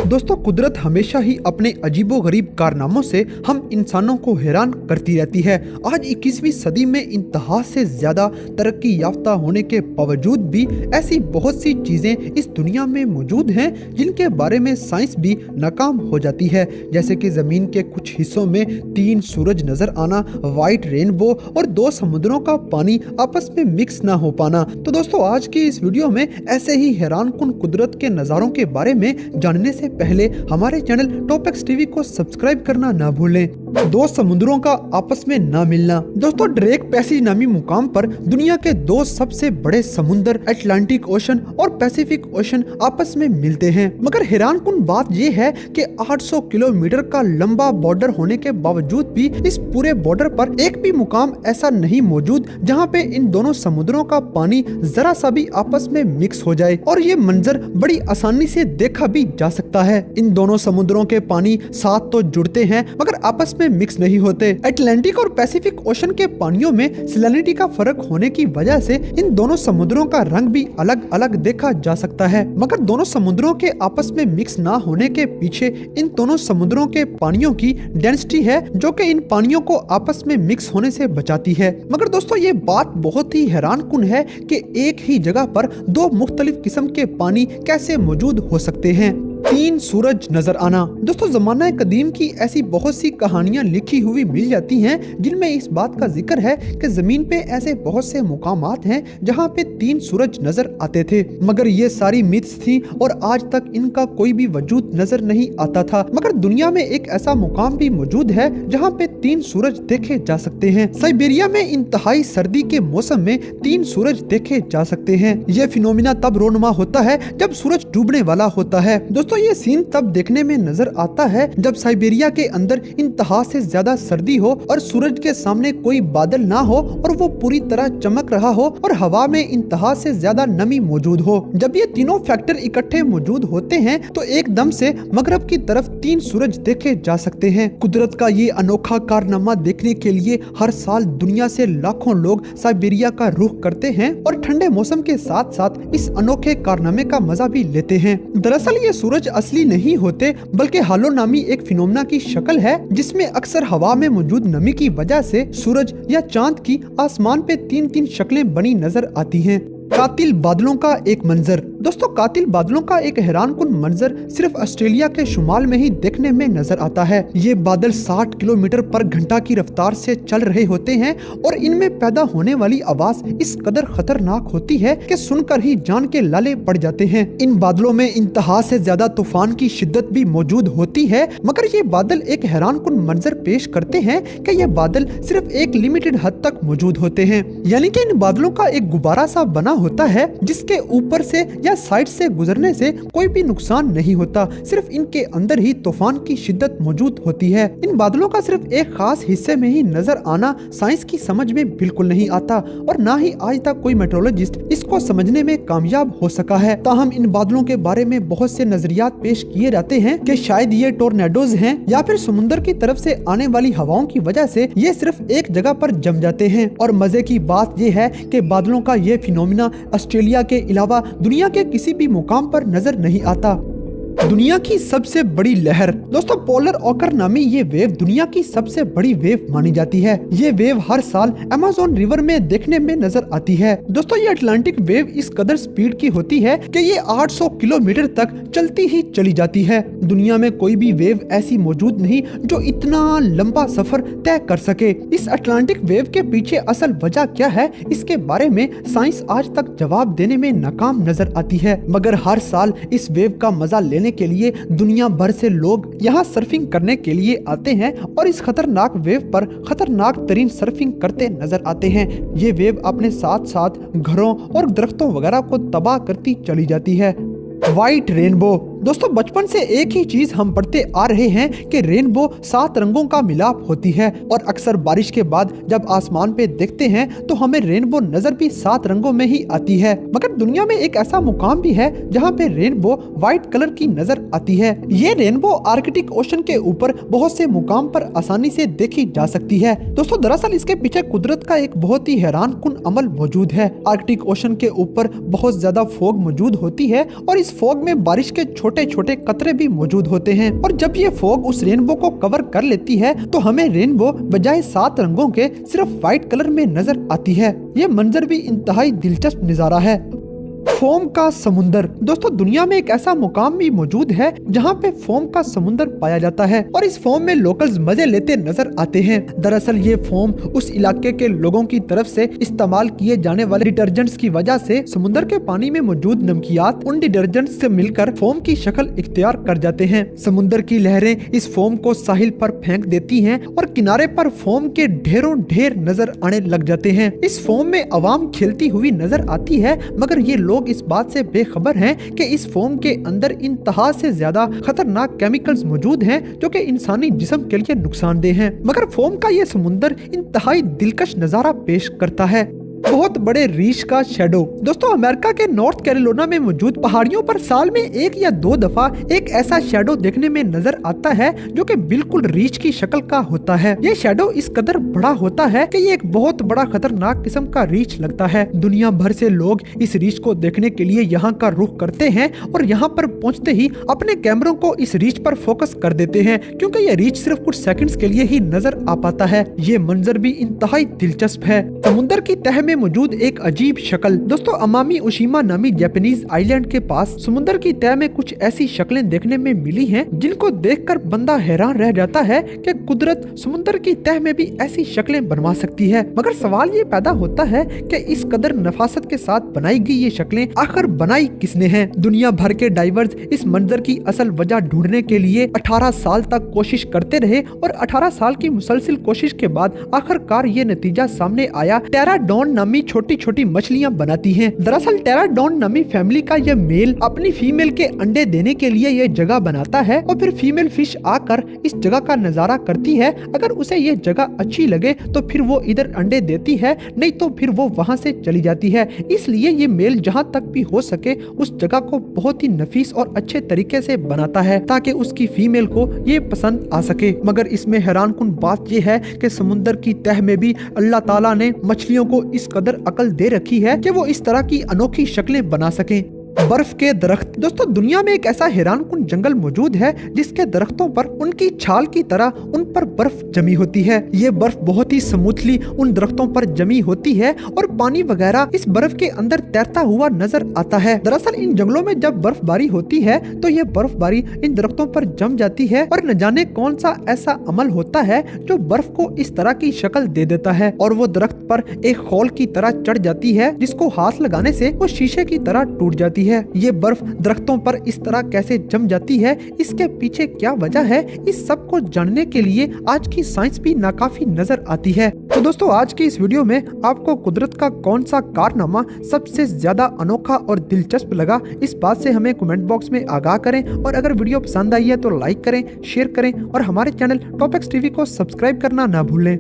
दोस्तों, कुदरत हमेशा ही अपने अजीबोगरीब कारनामों से हम इंसानों को हैरान करती रहती है। आज 21वीं सदी में इंतहा से ज्यादा तरक्की याफ्ता होने के बावजूद भी ऐसी बहुत सी चीजें इस दुनिया में मौजूद हैं जिनके बारे में साइंस भी नाकाम हो जाती है। जैसे कि जमीन के कुछ हिस्सों में 3 सूरज नजर आना, व्हाइट रेनबो और 2 समुद्रों का पानी आपस में मिक्स ना हो पाना। तो दोस्तों, आज की इस वीडियो में ऐसे ही हैरानकुन कुदरत के नज़ारों के बारे में जानने से पहले हमारे चैनल टॉपएक्स टीवी को सब्सक्राइब करना ना भूलें। 2 समुद्रों का आपस में ना मिलना। दोस्तों, ड्रेक पैसेज नामी मुकाम पर दुनिया के 2 सबसे बड़े समुद्र अटलांटिक ओशन और पैसिफिक ओशन आपस में मिलते हैं। मगर हैरानकुन बात यह है कि 800 किलोमीटर का लंबा बॉर्डर होने के बावजूद भी इस पूरे बॉर्डर पर एक भी मुकाम ऐसा नहीं मौजूद जहां पे इन दोनों समुद्रों का पानी जरा सा भी आपस में मिक्स हो जाए। और ये मंजर बड़ी आसानी से देखा भी जा सकता है। इन दोनों समुद्रों के पानी साथ तो जुड़ते हैं मगर आपस में मिक्स नहीं होते। अटलांटिक और पैसिफिक ओशन के पानियों में सैलिनिटी का फर्क होने की वजह से इन दोनों समुद्रों का रंग भी अलग अलग देखा जा सकता है। मगर दोनों समुद्रों के आपस में मिक्स ना होने के पीछे इन दोनों समुद्रों के पानियों की डेंसिटी है जो कि इन पानियों को आपस में मिक्स होने से बचाती है। मगर दोस्तों, ये बात बहुत ही हैरानकुन है कि एक ही जगह पर 2 मुख्तलिफ किस्म के पानी कैसे मौजूद हो सकते हैं। 3 सूरज नजर आना। दोस्तों, जमाना कदीम की ऐसी बहुत सी कहानियां लिखी हुई मिल जाती हैं जिनमें इस बात का जिक्र है कि जमीन पे ऐसे बहुत से मुकामात हैं जहां पे 3 सूरज नजर आते थे। मगर ये सारी मिथ्स थी और आज तक इनका कोई भी वजूद नजर नहीं आता था। मगर दुनिया में एक ऐसा मुकाम भी मौजूद है जहां पे 3 सूरज देखे जा सकते हैं। साइबेरिया में इंतहाई सर्दी के मौसम में 3 सूरज देखे जा सकते हैं। ये फिनोमिना तब रोनुमा होता है जब सूरज डूबने वाला होता है। दोस्तों, ये सीन तब देखने में नजर आता है जब साइबेरिया के अंदर इंतहा से ज्यादा सर्दी हो और सूरज के सामने कोई बादल ना हो और वो पूरी तरह चमक रहा हो और हवा में इंतहा से ज्यादा नमी मौजूद हो। जब ये तीनों फैक्टर इकट्ठे मौजूद होते हैं तो एकदम से मगरब की तरफ 3 सूरज देखे जा सकते हैं। कुदरत का ये अनोखा कारनामा देखने के लिए हर साल दुनिया से लाखों लोग साइबेरिया का रुख करते हैं और ठंडे मौसम के साथ साथ इस अनोखे कारनामे का मजा भी लेते हैं। दरअसल ये सूरज असली नहीं होते बल्कि हालो नामी एक फिनोमेना की शक्ल है जिसमें अक्सर हवा में मौजूद नमी की वजह से सूरज या चांद की आसमान पे 3-3 शक्लें बनी नजर आती हैं। कातिल बादलों का एक मंजर। दोस्तों, कातिल बादलों का एक हैरानकुन मंजर सिर्फ ऑस्ट्रेलिया के शुमाल में ही देखने में नजर आता है। ये बादल 60 किलोमीटर पर घंटा की रफ्तार से चल रहे होते हैं और इनमें पैदा होने वाली आवाज इस कदर खतरनाक होती है कि सुनकर ही जान के लाले पड़ जाते हैं। इन बादलों में इंतहा से ज्यादा तूफान की शिद्दत भी मौजूद होती है। मगर ये बादल एक हैरानकुन मंजर पेश करते हैं कि ये बादल सिर्फ एक लिमिटेड हद तक मौजूद होते हैं। यानी कि इन बादलों का एक गुब्बारा सा बना होता है जिसके ऊपर से या साइड से गुजरने से कोई भी नुकसान नहीं होता। सिर्फ इनके अंदर ही तूफान की शिद्दत मौजूद होती है। इन बादलों का सिर्फ एक खास हिस्से में ही नजर आना साइंस की समझ में बिल्कुल नहीं आता और ना ही आज तक कोई मेट्रोलॉजिस्ट इसको समझने में कामयाब हो सका है। ताहम इन बादलों के बारे में बहुत से नजरियात पेश किए जाते हैं कि शायद ये टोर्नेडोज हैं या फिर समुद्र की तरफ से आने वाली हवाओं की वजह से ये सिर्फ एक जगह पर जम जाते हैं। और मजे की बात ये है कि बादलों का ये फिनोमिना ऑस्ट्रेलिया के अलावा दुनिया के किसी भी मुकाम पर नजर नहीं आता। दुनिया की सबसे बड़ी लहर। दोस्तों, पोलर ऑकर नामी ये वेव दुनिया की सबसे बड़ी वेव मानी जाती है। ये वेव हर साल अमेज़न रिवर में देखने में नजर आती है। दोस्तों, ये अटलांटिक वेव इस कदर स्पीड की होती है कि ये 800 किलोमीटर तक चलती ही चली जाती है। दुनिया में कोई भी वेव ऐसी मौजूद नहीं जो इतना लंबा सफर तय कर सके। इस अटलांटिक वेव के पीछे असल वजह क्या है, इसके बारे में साइंस आज तक जवाब देने में नाकाम नजर आती है। मगर हर साल इस वेव का मजा लेने के लिए दुनिया भर से लोग यहाँ सर्फिंग करने के लिए आते हैं और इस खतरनाक वेव पर खतरनाक तरीन सर्फिंग करते नजर आते हैं। ये वेव अपने साथ साथ घरों और दरख्तों वगैरह को तबाह करती चली जाती है। White rainbow. दोस्तों, बचपन से एक ही चीज हम पढ़ते आ रहे हैं कि रेनबो 7 रंगों का मिलाप होती है और अक्सर बारिश के बाद जब आसमान पे देखते हैं तो हमें रेनबो नजर भी 7 रंगों में ही आती है। मगर दुनिया में एक ऐसा मुकाम भी है जहाँ पे रेनबो व्हाइट कलर की नजर आती है। ये रेनबो आर्कटिक ओशन के ऊपर बहुत से मुकाम पर आसानी से देखी जा सकती है। दोस्तों, दरअसल इसके पीछे कुदरत का एक बहुत ही हैरानकुन अमल मौजूद है। आर्कटिक ओशन के ऊपर बहुत ज्यादा फॉग मौजूद होती है और इस फॉग में बारिश के छोटे छोटे छोटे कतरे भी मौजूद होते हैं। और जब ये फॉग उस रेनबो को कवर कर लेती है तो हमें रेनबो बजाय 7 रंगों के सिर्फ व्हाइट कलर में नजर आती है। ये मंजर भी इंतहाई दिलचस्प नजारा है। फोम का समुंदर। दोस्तों दुनिया में एक ऐसा मुकाम भी मौजूद है जहाँ पे फोम का समुंदर पाया जाता है और इस फोम में लोकल्स मजे लेते नजर आते हैं। दरअसल ये फोम उस इलाके के लोगों की तरफ से इस्तेमाल किए जाने वाले डिटर्जेंट्स की वजह से समुंदर के पानी में मौजूद नमकियात उन डिटर्जेंट्स से मिलकर फोम की शक्ल इख्तियार कर जाते हैं। समुंदर की लहरें इस फोम को साहिल पर फेंक देती हैं और किनारे पर फोम के ढेरों ढेर नजर आने लग जाते हैं। इस फोम में अवाम खेलती हुई नजर आती है, मगर ये लोग इस बात से बेखबर हैं कि इस फोम के अंदर इंतहा से ज्यादा खतरनाक केमिकल्स मौजूद हैं जो कि इंसानी जिस्म के लिए नुकसानदेह हैं। मगर फोम का ये समुंदर इंतहाई दिलकश नजारा पेश करता है। बहुत बड़े रीछ का शैडो। दोस्तों अमेरिका के नॉर्थ कैरोलिना में मौजूद पहाड़ियों पर साल में 1 या 2 दफा एक ऐसा शैडो देखने में नजर आता है जो कि बिल्कुल रीछ की शक्ल का होता है। ये शैडो इस कदर बड़ा होता है कि ये एक बहुत बड़ा खतरनाक किस्म का रीछ लगता है। दुनिया भर से लोग इस रीछ को देखने के लिए यहाँ का रुख करते हैं और यहाँ पर पहुँचते ही अपने कैमरों को इस रीछ पर फोकस कर देते हैं, क्योंकि ये रीछ सिर्फ कुछ सेकंड्स के लिए ही नजर आ पाता है। ये मंजर भी इंतहाई दिलचस्प है। समुद्र की तह में मौजूद एक अजीब शक्ल। दोस्तों अमामी ओशिमा नामी जापानीज आइलैंड के पास समुद्र की तह में कुछ ऐसी शक्लें देखने में मिली हैं जिनको देखकर बंदा हैरान रह जाता है कि कुदरत समुद्र की तह में भी ऐसी शक्लें बनवा सकती है। मगर सवाल ये पैदा होता है कि इस कदर नफासत के साथ बनाई गई ये शक्लें आखिर बनाई किसने हैं? दुनिया भर के डाइवर्स इस मंजर की असल वजह ढूंढने के लिए 18 साल तक कोशिश करते रहे और 18 साल की मुसलसिल कोशिश के बाद आखिरकार ये नतीजा सामने आया। टेराडॉन नामी छोटी छोटी मछलियां बनाती हैं। दरअसल टेराडॉन नामी फैमिली का यह मेल अपनी फीमेल के अंडे देने के लिए यह जगह बनाता है और फिर फीमेल फिश आकर इस जगह का नजारा करती है। अगर उसे यह जगह अच्छी लगे तो फिर वो इधर अंडे देती है, नहीं तो फिर वो वहाँ से चली जाती है। इसलिए ये मेल जहाँ तक भी हो सके उस जगह को बहुत ही नफीस और अच्छे तरीके से बनाता है ताकि उसकी फीमेल को ये पसंद आ सके। मगर इसमें हैरानकुन बात यह है कि समुद्र की तह में भी अल्लाह ताला ने मछलियों को इस कदर अकल दे रखी है कि वो इस तरह की अनोखी शक्लें बना सकें। बर्फ के दरख्त। दोस्तों दुनिया में एक ऐसा हैरानकुन जंगल मौजूद है जिसके दरख्तों पर उनकी छाल की तरह उन पर बर्फ जमी होती है। ये बर्फ बहुत ही स्मूथली उन दरख्तों पर जमी होती है और पानी वगैरह इस बर्फ के अंदर तैरता हुआ नजर आता है। दरअसल इन जंगलों में जब बर्फबारी होती है तो ये बर्फबारी इन दरख्तों पर जम जाती है और न जाने कौन सा ऐसा अमल होता है जो बर्फ को इस तरह की शक्ल दे देता है और वो दरख्त पर एक खौल की तरह चढ़ जाती है जिसको हाथ लगाने से वो शीशे की तरह टूट जाती है। ये बर्फ दरख्तों पर इस तरह कैसे जम जाती है, इसके पीछे क्या वजह है, इस सब को जानने के लिए आज की साइंस भी नाकाफी नजर आती है। तो दोस्तों आज की इस वीडियो में आपको कुदरत का कौन सा कारनामा सबसे ज्यादा अनोखा और दिलचस्प लगा, इस बात से हमें कमेंट बॉक्स में आगाह करें और अगर वीडियो पसंद आई है तो लाइक करें, शेयर करें और हमारे चैनल टॉप एक्स टीवी को सब्सक्राइब करना ना भूलें।